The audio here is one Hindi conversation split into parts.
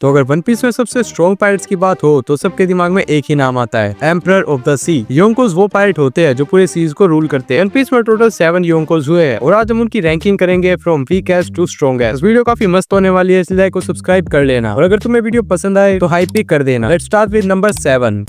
तो अगर वन पीस में सबसे स्ट्रॉन्ग पायरेट्स की बात हो तो सबके दिमाग में एक ही नाम आता है, एम्परर ऑफ द सी। योंकोस वो पायरेट होते हैं जो पूरे सीज को रूल करते हैं। वन पीस में टोटल 7 योंकोस हुए हैं और आज हम उनकी रैंकिंग करेंगे from weakest to strongest. Video काफी मस्त होने वाली है, इसलिए लाइक को सब्सक्राइब कर लेना और अगर तुम्हें वीडियो पसंद आए तो हाइप भी कर देना। Let's start with number 7।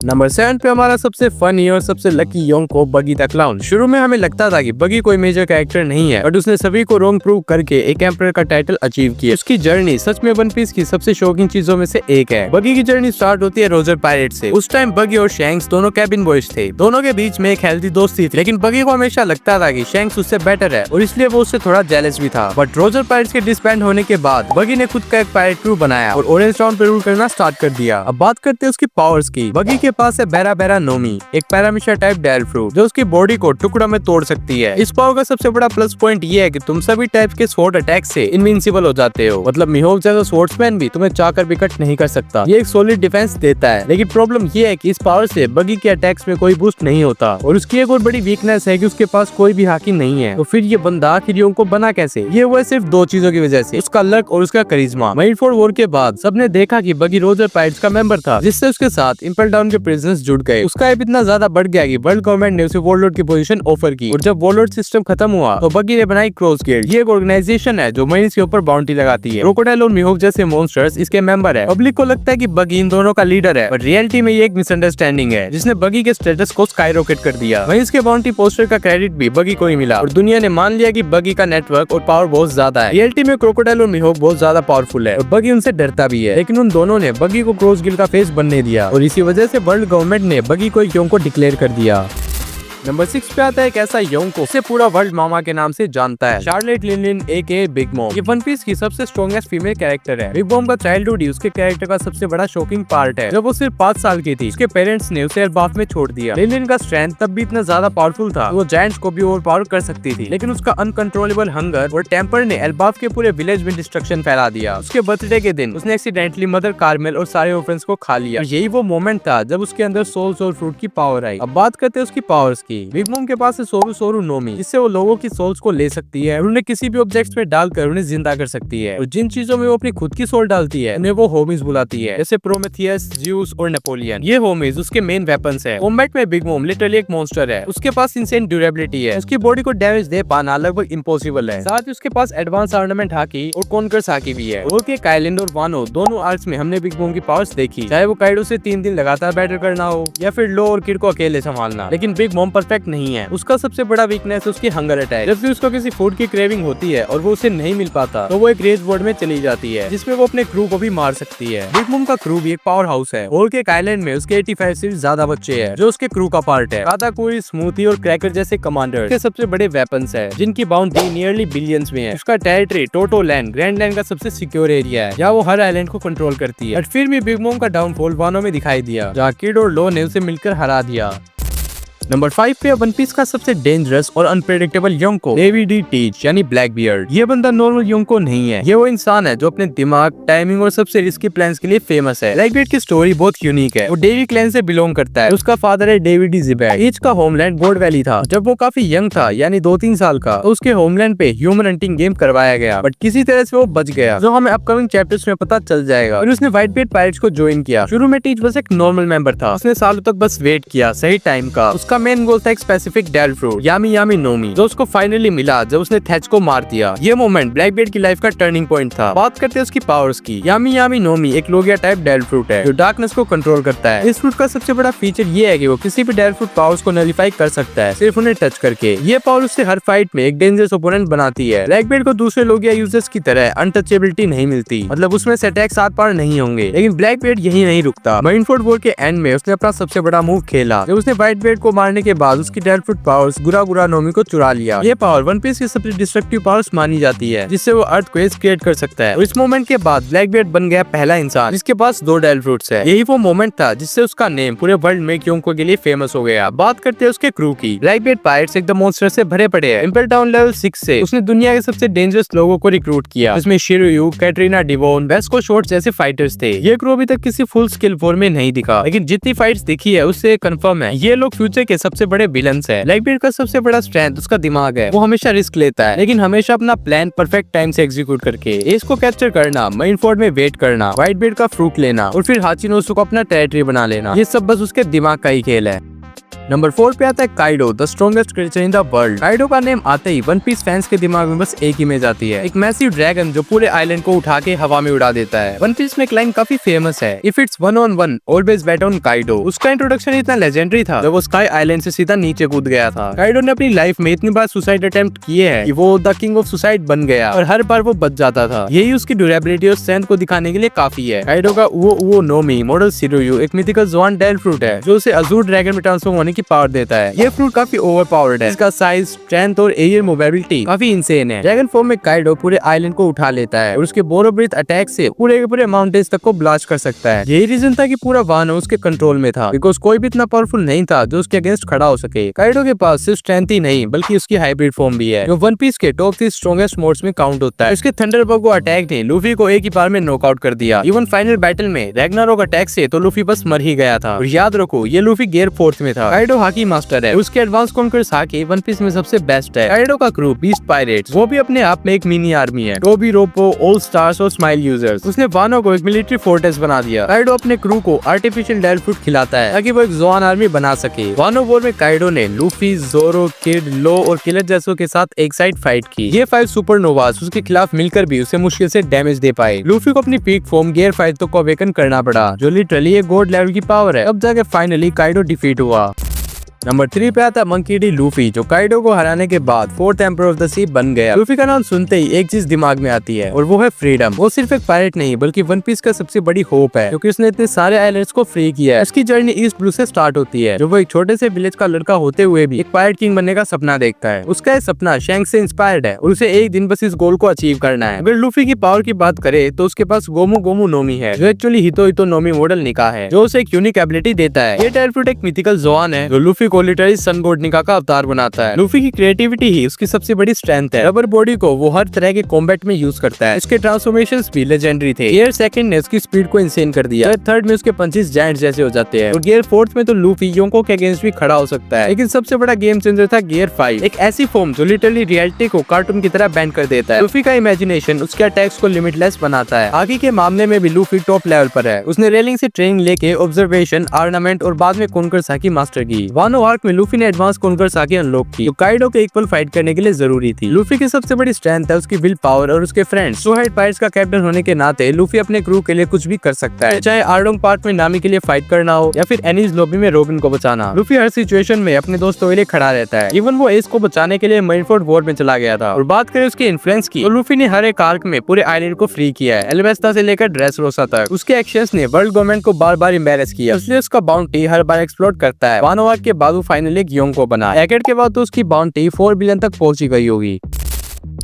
Number 7 पे हमारा सबसे फनी और सबसे लकी योंको बगी द क्लाउन। शुरू में हमें लगता था कि बगी कोई मेजर कैरेक्टर नहीं है, बट उसने सभी को रॉन्ग प्रूव करके एक एम्परर का टाइटल अचीव किया। उसकी जर्नी सच में वन पीस की सबसे शॉकिंग चीजों में से एक है। बगी की जर्नी स्टार्ट होती है रोजर पायरेट से। उस टाइम बगी और शैंक्स दोनों कैबिन बॉयज थे। दोनों के बीच में एक हेल्दी दोस्ती थी, लेकिन बगी को हमेशा लगता था कि शैंक्स उससे बेटर है और इसलिए वो उससे थोड़ा जेलस भी था। बट रोजर पायरेट्स के डिसबैंड होने के बाद बगी ने खुद का एक पायरेट क्रू बनाया और ऑरेंज टाउन पे रूल करना स्टार्ट कर दिया। अब बात करते हैं उसकी पावर्स की। बगी के पास है बेरा नोमी, एक पैरामिशा टाइप डेल फ्रूट जो उसकी बॉडी को टुकड़ा में तोड़ सकती है। इस पावर का सबसे बड़ा प्लस पॉइंट ये है कि तुम सभी टाइप के स्वॉर्ड अटैक से इनविंसिबल हो जाते हो। मतलब मिहोक जैसा स्वॉर्ड्समैन भी तुम्हें चाहकर भी कट नहीं कर सकता। ये एक सॉलिड डिफेंस देता है, लेकिन प्रॉब्लम ये है कि इस पावर से बगी के अटैक्स में कोई बूस्ट नहीं होता और उसकी एक और बड़ी वीकनेस है कि उसके पास कोई भी हाकी नहीं है। तो फिर ये बंदा आखिर को बना कैसे? ये हुआ सिर्फ दो चीजों की वजह से, उसका लक और उसका करिश्मा। माइंडफोर्ड वॉर के बाद सबने देखा कि बगी रोजर पायरेट्स का मेंबर था, जिससे उसके साथ इम्पल डाउन के प्रिजनर्स जुड़ गए। उसका इतना ज्यादा बढ़ गया कि वर्ल्ड गवर्नमेंट ने उसे वॉरलॉर्ड की पोजीशन ऑफर की और जब वॉरलॉर्ड सिस्टम खत्म हुआ तो बगी ने बनाई क्रॉस गिल्ड। ये एक ऑर्गेनाइजेशन है जो माइंस के ऊपर बाउंटी लगाती है। क्रोकोडाइल और मिहोक जैसे मॉन्स्टर्स इसके मेंबर है। पब्लिक को लगता है कि बगी इन दोनों का लीडर है, बट रियलिटी में ये एक मिसअंडरस्टैंडिंग है जिसने बगी के स्टेटस को स्काईरॉकेट कर दिया। वहीं इसके बाउंटी पोस्टर का क्रेडिट भी बगी को ही मिला और दुनिया ने मान लिया कि बगी का नेटवर्क और पावर बहुत ज्यादा है। रियलिटी में क्रोकोडाइल और मिहोक बहुत ज्यादा पावरफुल है और बगी उनसे डरता भी है, लेकिन उन दोनों ने बगी को क्रॉस गिल्ड का फेस बनने दिया और इसी वजह से वर्ल्ड गवर्नमेंट ने बगी को योंको डिक्लेयर कर दिया। नंबर 6 पे आता है एक ऐसा योंको जिसे पूरा वर्ल्ड मामा के नाम से जानता है, शार्लेट लिनलिन एके बिग मॉम। ये वन पीस की सबसे स्ट्रॉन्गेस्ट फीमेल कैरेक्टर है। बिग मॉम का चाइल्डहुड ही उसके कैरेक्टर का सबसे बड़ा शॉकिंग पार्ट है। जब वो सिर्फ 5 साल की थी, उसके पेरेंट्स ने उसे एल्बाफ में छोड़ दिया। लिनलिन का स्ट्रेंथ तब भी इतना ज्यादा पावरफुल था, वो जायंट्स को भी ओवरपावर कर सकती थी, लेकिन उसका अनकंट्रोलेबल हंगर और टेम्पर ने एल्बाफ के पूरे विलेज में डिस्ट्रक्शन फैला दिया। उसके बर्थडे के दिन उसने एक्सीडेंटली मदर कार्मेल और सारे ऑर्फन्स को खा लिया। यही वो मोमेंट था जब उसके अंदर सोल सोल फ्रूट की पावर आई। अब बात करते हैं उसकी पावर्स की। बिग मॉम के पास सोरू सोरू नोमी, जिससे वो लोगों की सोल्स को ले सकती है और उन्हें किसी भी ऑब्जेक्ट्स में डालकर उन्हें जिंदा कर सकती है। और जिन चीजों में वो अपनी खुद की सोल डालती है उन्हें वो होमीज बुलाती है, जैसे प्रोमेथियस, ज़्यूस और नेपोलियन। ये होमीज उसके मेन वेपन्स है। कॉम्बैट में बिग मॉम लिटरली एक मॉन्स्टर है। उसके पास इंसेन ड्यूरेबिलिटी है, उसकी बॉडी को डैमेज दे पाना लगभग इम्पॉसिबल है। साथ ही उसके पास एडवांस आर्नामेंट हाकी और कॉन्कर्स हाकी भी है। और के काइलैंड और वानो दोनों आर्क्स में हमने बिग मॉम की पावर्स देखी, चाहे वो काइडो से 3 दिन लगातार बैटल करना हो या फिर लो और किड को अकेले संभालना। लेकिन बिग मॉम परफेक्ट नहीं है। उसका सबसे बड़ा वीकनेस उसकी हंगर अटैक। जब भी उसको किसी फूड की क्रेविंग होती है और वो उसे नहीं मिल पाता तो वो एक रेज वर्ल्ड में चली जाती है, जिसमें वो अपने क्रू को भी मार सकती है। बिग मॉम का क्रू भी एक पावर हाउस है। होल केक आइलैंड में उसके 85 से ज्यादा बच्चे हैं जो उसके क्रू का पार्ट है। काताकुरी, स्मूथी और क्रैकर जैसे कमांडर के सबसे बड़े वेपन्स है, जिनकी बाउंटी नियरली बिलियंस में है। उसका टेरिटरी टोटो लैंड ग्रैंड लैंड का सबसे सिक्योर एरिया है, जहाँ वो हर आइलैंड को कंट्रोल करती है। बट फिर भी बिग मॉम का डाउनफॉल वानो में दिखाई दिया, जहाँ किड और लो ने उसे मिलकर हरा दिया। नंबर 5 पे वन पीस का सबसे डेंजरस और अनप्रेडिक्टेबल योंको, डेवी डी टीच यानी ब्लैक बियर्ड। ये बंदा नॉर्मल योंको नहीं है। ये वो इंसान है जो अपने दिमाग, टाइमिंग और सबसे रिस्की प्लान्स के लिए फेमस है। ब्लैक बियर्ड की स्टोरी बहुत यूनिक है। वो डेवी क्लैन से बिलोंग करता है। उसका फादर है डेवी डी ज़िबैक। टीच का होमलैंड गोल्ड वैली था। जब वो काफी यंग था, यानी 2-3 साल का, तो उसके होमलैंड पे ह्यूमन हंटिंग गेम करवाया गया, बट किसी तरह से वो बच गया, जो हमें अपकमिंग चैप्टर्स में पता चल जाएगा। और उसने व्हाइट बियर्ड पायरेट्स को ज्वाइन किया। शुरू में टीच बस एक नॉर्मल मेंबर था। उसने सालों तक बस वेट किया सही टाइम का। उसका मेन गोल था स्पेसिफिक डेल फ्रूट यामी यामी नोमी, जो उसको फाइनली मिला जब उसने थैच को मार दिया। ये मोमेंट ब्लैक बियर्ड की लाइफ का टर्निंग पॉइंट था। बात करते हैं उसकी पावर्स की। यामी यामी नोमी एक लोगिया टाइप डेल फ्रूट है जो डार्कनेस को कंट्रोल करता है। इस फ्रूट का सबसे बड़ा फीचर ये है कि वो किसी भी डेल फ्रूट पावर्स को नलिफाई कर सकता है, सिर्फ उन्हें टच करके। ये पावर उससे हर फाइट में एक डेंजरस ओपोनेंट बनाती है। ब्लैक बियर्ड को दूसरे लोगिया यूजर्स की तरह अनटचेबिलिटी नहीं मिलती, मतलब उसमें से अटैक 7 पार नहीं होंगे। लेकिन ब्लैक बियर्ड यही नहीं रुकता। माइंडफोर्ड वॉर के एंड में उसने अपना सबसे बड़ा मूव खेला, जब उसने व्हाइट बियर्ड को मारने के बाद उसकी डेल फ्रूट पावर्स गुरा नोमी को चुरा लिया। ये पावर वन पीस की सबसे डिस्ट्रक्टिव पावर्स मानी जाती है, जिससे वो अर्थक्वेक्स क्रिएट कर सकता है। और इस मोमेंट के बाद ब्लैक बियर्ड बन गया पहला इंसान जिसके पास 2 डेल फ्रूट्स है। यही वो मोमेंट था जिससे उसका नेम पूरे वर्ल्ड में योंको के लिए फेमस हो गया। बात करते हैं उसके क्रू की। ब्लैक बियर्ड पायरेट्स एकदम मॉन्स्टर से भरे पड़े हैं। इम्पल डाउन लेवल 6 से उसने दुनिया के सबसे डेंजरस लोगों को रिक्रूट किया। उसमें शिरोयू, कैटरीना डिवोन, वेस्को शॉर्ट जैसे फाइटर्स थे। ये क्रू अभी तक किसी फुल स्किल फॉर्म में नहीं दिखा, लेकिन जितनी फाइट्स दिखी है उससे कंफर्म है ये लोग फ्यूचर के सबसे बड़े विलन्स है। ब्लैकबीयर्ड का सबसे बड़ा स्ट्रेंथ उसका दिमाग है। वो हमेशा रिस्क लेता है, लेकिन हमेशा अपना प्लान परफेक्ट टाइम से एग्जीक्यूट करके। एस को कैप्चर करना, मेन फोर्ट में वेट करना, व्हाइट बीयर्ड का फ्रूट लेना और फिर हाचिनोसु को अपना टेरिटरी बना लेना, ये सब बस उसके दिमाग का ही खेल है। नंबर 4 पे आता है Kaido, the strongest creature in the world. Kaido का नेम आते ही वन पीस फैंस के दिमाग में बस एक इमेज आती है, एक मैसिव ड्रैगन जो पूरे आइलैंड को उठा के हवा में उड़ा देता है। वन पीस में एक लाइन काफी फेमस है, if it's 1-on-1 always bet on Kaido. उसका इंट्रोडक्शन इतना लेजेंडरी था जब वो स्काई आइलैंड से सीधा नीचे कूद गया था। काइडो ने अपनी लाइफ में इतनी बार सुसाइड अटेम्प्ट किए हैं कि वो द किंग ऑफ सुसाइड बन गया और हर बार वो बच जाता था। यही उसकी ड्यूरेबिलिटी और स्ट्रेंथ को दिखाने के लिए काफी है। काइडो का वो नोमी मॉडल शिरोयू एक मिथिकल ज़ोआन डेल फ्रूट है जो उसे अजूर ड्रैगन में ट्रांसफॉर्म होने की पावर देता है। ये फ्रूट काफी ओवरपावर्ड है, इसका साइज, स्ट्रेंथ और एरियल मोबिलिटी काफी इंसेन है। ड्रैगन फॉर्म में काइडो पूरे आइलैंड को उठा लेता है और उसके बोरो ब्रीथ अटैक से पूरे के पूरे माउंटेन्स तक को ब्लास्ट कर सकता है। यही रीजन था कि पूरा वानो उसके कंट्रोल में था, बिकॉज कोई भी इतना पावरफुल नहीं था जो उसके अगेंस्ट खड़ा हो सके। काइडो के पास सिर्फ स्ट्रेंथ ही नहीं बल्कि उसकी हाइब्रिड फॉर्म भी है जो वन पीस के टॉप 3 स्ट्रॉन्गेस्ट मोड्स में काउंट होता है। उसके थंडरबर्ग अटैक ने लूफी को एक ही बार में नॉकआउट कर दिया। इवन फाइनल बैटल में रैग्नारोक अटैक से तो लूफी बस मर ही गया था। और याद रखो ये लूफी गियर 4th में था। काइडो हाकी मास्टर है, उसके advance conquerors Haki One Piece में सबसे बेस्ट है। काइडो का क्रू बीस्ट पायरेट्स, वो भी अपने आप में एक मिनी आर्मी है। टोबी, रोपो, ऑल स्टार्स और स्माइल यूजर्स। उसने वानो को एक मिलिट्री फोर्ट्रेस बना दिया। काइडो अपने क्रू को आर्टिफिशियल डेल फ्रूट खिलाता है ताकि वो एक ज़ोआन आर्मी बना सके। वानो वॉर में काइडो ने लूफी, ज़ोरो, किड, लो और किलर जैसों के साथ एक साइड फाइट की। ये 5 सुपरनोवास उसके खिलाफ मिलकर भी उसे मुश्किल से डैमेज दे पाए। लूफी को अपनी पीक फॉर्म गियर 5 तक को अवेकन करना पड़ा जो लिटरली एक गॉड लेवल की पावर है। अब जाके फाइनली काइडो डिफीट हुआ। नंबर 3 पे आता है मंकी डी लूफी जो काइडो को हराने के बाद 4th एम्पर ऑफ द सी बन गया। लूफी का नाम सुनते ही एक चीज दिमाग में आती है और वो है फ्रीडम। वो सिर्फ एक पायरेट नहीं बल्कि वन पीस का सबसे बड़ी होप है क्योंकि उसने इतने सारे आइलैंड्स को फ्री किया है। इसकी जर्नी ईस्ट ब्लू से स्टार्ट होती है जो वो एक छोटे से विलेज का लड़का होते हुए भी एक पायरेट किंग बनने का सपना देखता है। उसका ये सपना शैंक्स से इंस्पायर्ड है और उसे एक दिन बस इस गोल को अचीव करना है। अगर लूफी की पावर की बात करे तो उसके पास गोमू गोमू नोमी है जो एक्चुअली हितो हितो नोमी मॉडल निका है जो उसे एक यूनिक एबिलिटी देता है। ये टेल फ्रूट एक मिथिकल ज़ोआन है जो लूफी को लिटरली सन गॉड निका का अवतार बनाता है। लूफी की क्रिएटिविटी ही उसकी सबसे बड़ी स्ट्रेंथ है। रबर बॉडी को वो हर तरह के कॉम्बैट में यूज करता है। इसके ट्रांसफॉर्मेशंस भी लेजेंडरी थे। गियर 2nd ने उसकी स्पीड को इंसेन कर दिया। गियर 3rd में उसके पंचेस जायंट जैसे हो जाते हैं और गियर 4th में तो लूफी योंको के अगेंस्ट भी खड़ा हो सकता है। लेकिन सबसे बड़ा गेम चेंजर था गियर 5, एक ऐसी फॉर्म जो लिटरली रियलिटी को कार्टून की तरह बैंड कर देता है। लूफी का इमेजिनेशन उसके अटैक्स को लिमिटलेस बनाता है। आगे के मामले में भी लूफी टॉप लेवल पर है। उसने रेलिंग से ट्रेनिंग लेके ऑब्जर्वेशन, आर्नामेंट और बाद में कोनकर साकी मास्टर की। वानो आर्क में लूफी ने एडवांस कोनकर साकी अनलॉक की जो काइडो के इक्वल फाइट करने के लिए जरूरी थी। लूफी की सबसे बड़ी स्ट्रेंथ है उसकी विल पावर और उसके फ्रेंड्स। सो हेड पायरेट्स का कैप्टन होने के नाते लूफी अपने क्रू के लिए कुछ भी कर सकता है, चाहे आर्डोंग पार्क में नामी के लिए फाइट करना हो या फिर एनीज लॉबी में रोबिन को बचाना। लूफी हर सिचुएशन में अपने दोस्तों के लिए खड़ा रहता है। इवन वो एस को बचाने के लिए मेरिनफोर्ड वॉर में चला गया था। और बात करें उसके इन्फ्लुएंस की तो लूफी ने हर एक आर्क में पूरे आइलैंड को फ्री किया है, एल्वेस्टा से लेकर ड्रेसरोसा तक। उसके एक्शंस ने वर्ल्ड गवर्नमेंट को बार बार एम्बैरेस किया, इसलिए उसका बाउंटी हर बार एक्सप्लोड करता है। वानो आर्क के बाद वो फाइनली एक योंको बना। एकेड के बाद तो उसकी बाउंटी 4 बिलियन तक पहुंची गई होगी।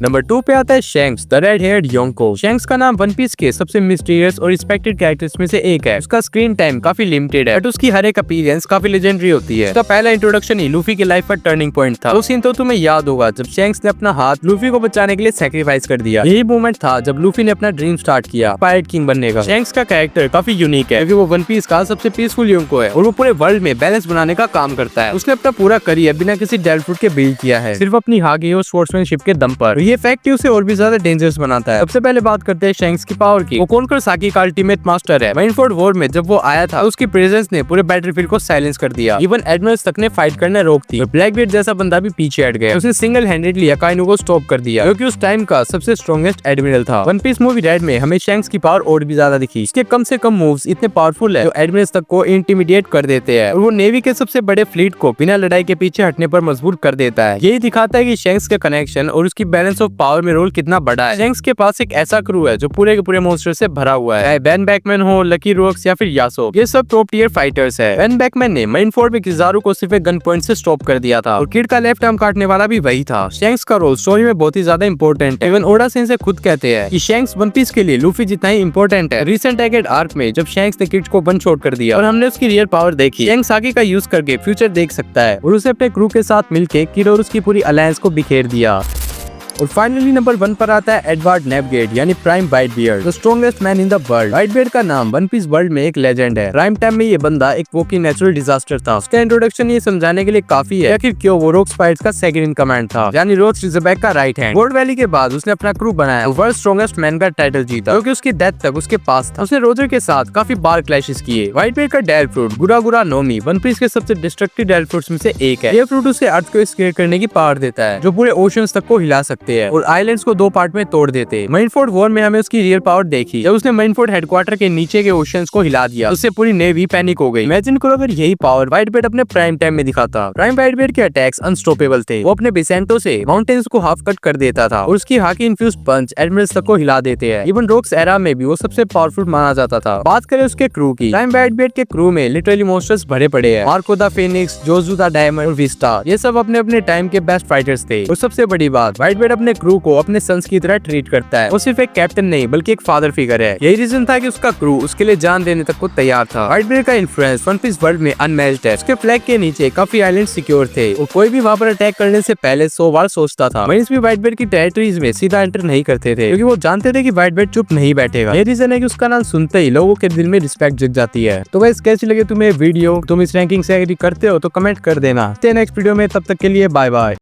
नंबर 2 पे आता है shanks, the red heard योंको। Shanks का नाम वन पीस के सबसे मिस्टीरियस और रिस्पेक्टेड कैरेक्टर्स में से एक है। उसका स्क्रीन टाइम काफी लिमिटेड है बट उसकी हर एक अपीयरेंस काफी लेजेंडरी होती है। उसका पहला इंट्रोडक्शन ही लूफी की लाइफ का टर्निंग पॉइंट था। वो सीन तो तुम्हें याद होगा जब शैंक्स ने अपना हाथ लूफी को बचाने के लिए सैक्रिफाइस कर दिया। यही मोमेंट था जब लूफी ने अपना ड्रीम स्टार्ट किया पायरेट किंग बनने का। शैंक्स का कैरेक्टर काफी यूनिक है क्योंकि वो वन पीस का सबसे पीसफुल योंको है और वो पूरे वर्ल्ड में बैलेंस बनाने का काम करता है। उसने अपना पूरा करियर बिना किसी डेल फ्रूट के बिल्ड किया है, सिर्फ अपनी हागी और स्पोर्ट्समैनशिप के दम पर। ये फैक्ट उसे और भी ज्यादा डेंजरस बनाता है। सबसे पहले बात करते हैं शैंक्स की पावर की। वो कोनकर साकी का अल्टीमेट मास्टर है। मेरिनफोर्ड वॉर में जब वो आया था उसकी प्रेजेंस ने पूरे बैटलफील्ड को साइलेंस कर दिया। इवन एडमिरल्स तक ने फाइट करना रोक दी और ब्लैकबीयर्ड जैसा बंदा भी पीछे हट गया। उसने सिंगल हैंडेडली अकाइनो को स्टॉप कर दिया क्योंकि उस टाइम का सबसे स्ट्रॉन्गेस्ट एडमिरल था। वन पीस मूवी रेड में हमें शैंक्स की पावर और भी ज्यादा दिखी। इसके कम से कम मूव्स इतने पावरफुल है जो एडमिरल्स तक को इंटिमिडिएट कर देते हैं और वो नेवी के सबसे बड़े फ्लीट को बिना लड़ाई के पीछे हटने पर मजबूर कर देता है। यही दिखाता है कि शैंक्स का कनेक्शन और उसकी बैलेंस ऑफ पावर में रोल कितना बड़ा है। शैंक्स के पास एक ऐसा क्रू है जो पूरे के पूरे मॉन्स्टर से भरा हुआ है, चाहे बेन बैकमैन हो, लकी रोक्स या फिर यासो, ये सब टॉप टियर फाइटर्स है। बेन बैकमैन ने मेरिनफोर्ड में किजारू को सिर्फ एक गन पॉइंट से स्टॉप कर दिया था और किड का लेफ्ट आर्म काटने वाला भी वही था। शैंक्स का रोल स्टोरी में बहुत ही ज्यादा इंपॉर्टेंट है। इवन ओडा सेंसेई खुद कहते हैं कि शैंक्स वन पीस के लिए लूफी जितना ही इंपॉर्टेंट है। रिसेंट एकेड आर्क में जब शैंक्स ने किड को वन शॉट कर दिया और हमने उसकी रियल पावर देखी, शैंक्स साकी का यूज करके फ्यूचर देख सकता है और उसे अपने क्रू के साथ मिलकर किड और उसकी पूरी अलायंस को बिखेर दिया। और फाइनली नंबर 1 पर आता है एडवर्ड नेपगेट यानी prime Whitebeard, the strongest man in the world. Whitebeard का नाम वन पीस वर्ल्ड में एक लेजेंड है। प्राइम टाइम में ये बंदा एक वॉकिंग नेचुरल डिजास्टर था। उसका इंट्रोडक्शन ये समझाने के लिए काफी है कि क्यों वो रोक्स पायरेट्स का सेकंड इन कमांड था, यानी रोक्स रिजरबैक का राइट हैंड। गोल्ड वैली के बाद उसने अपना क्रू बनाया, वर्ल्ड स्ट्रॉन्गेस्ट मैन का टाइटल जीता, क्योंकि उसकी डेथ तक उसके पास था। उसने रोजर के साथ काफी बार क्लैशेस किए। व्हाइटबियर्ड का डेल फ्रूट गुरा गुरा नोमी वन पीस के सबसे डिस्ट्रक्टिव डेल फ्रूट्स में से एक है। ये फ्रूट उसे अर्थ को स्केयर करने की पावर देता है, जो पूरे ओशंस तक को हिला सकते हैं और आइलैंड्स को 2 पार्ट में तोड़ देते। माइनफोर्ड वॉर में हमें उसकी रियल पावर देखी, जब उसने माइनफोर्ड हेडक्वार्टर के नीचे के ओशंस को हिला दिया, उससे पूरी नेवी पैनिक हो गई। इमेजिन करो अगर यही पावर व्हाइटबियर्ड अपने प्राइम टाइम में दिखाता। प्राइम व्हाइटबियर्ड के अटैक्स अनस्टॉपेबल थे। वो अपने बेसेंटो से माउंटेन्स को हाफ कट कर देता था और उसकी हाकी इन्फ्यूज पंच एडमिरल्स तक को हिला देते हैं। इवन रोक्स एरा में भी वो सबसे पावरफुल माना जाता था। बात करें उसके क्रू की, प्राइम व्हाइटबियर्ड के क्रू में लिटरली मॉन्स्टर्स भरे पड़े हैं। Marco the Phoenix, Jozu the Diamond और विस्टा, ये सब अपने अपने टाइम के बेस्ट फाइटर्स थे। और सबसे बड़ी बात, व्हाइटबियर्ड अपने क्रू को अपने सन्स की तरह ट्रीट करता है। वो सिर्फ एक कैप्टन नहीं बल्कि एक फादर फिगर है। यही रीजन था कि उसका क्रू उसके लिए जान देने तक को तैयार था। व्हाइटबियर्ड का इन्फ्लुएंस वन पीस वर्ल्ड में अनमैच्ड है। उसके फ्लैग के नीचे काफी आइलैंड सिक्योर थे और कोई भी वहाँ पर अटैक करने से पहले 100 बार सोचता था। मरीन्स भी व्हाइटबियर्ड की टेरिटरीज में सीधा एंटर नहीं करते थे, क्योंकि वो जानते थे कि व्हाइटबियर्ड चुप नहीं बैठेगा। ये रीजन है कि उसका नाम सुनते ही लोगों के दिल में रिस्पेक्ट जग जाती है। तो गाइस, कैसी लगे तुम्हें वीडियो? तुम इस रैंकिंग से एग्री करते हो तो कमेंट कर देना। नेक्स्ट वीडियो में, तब तक के लिए बाय बाय।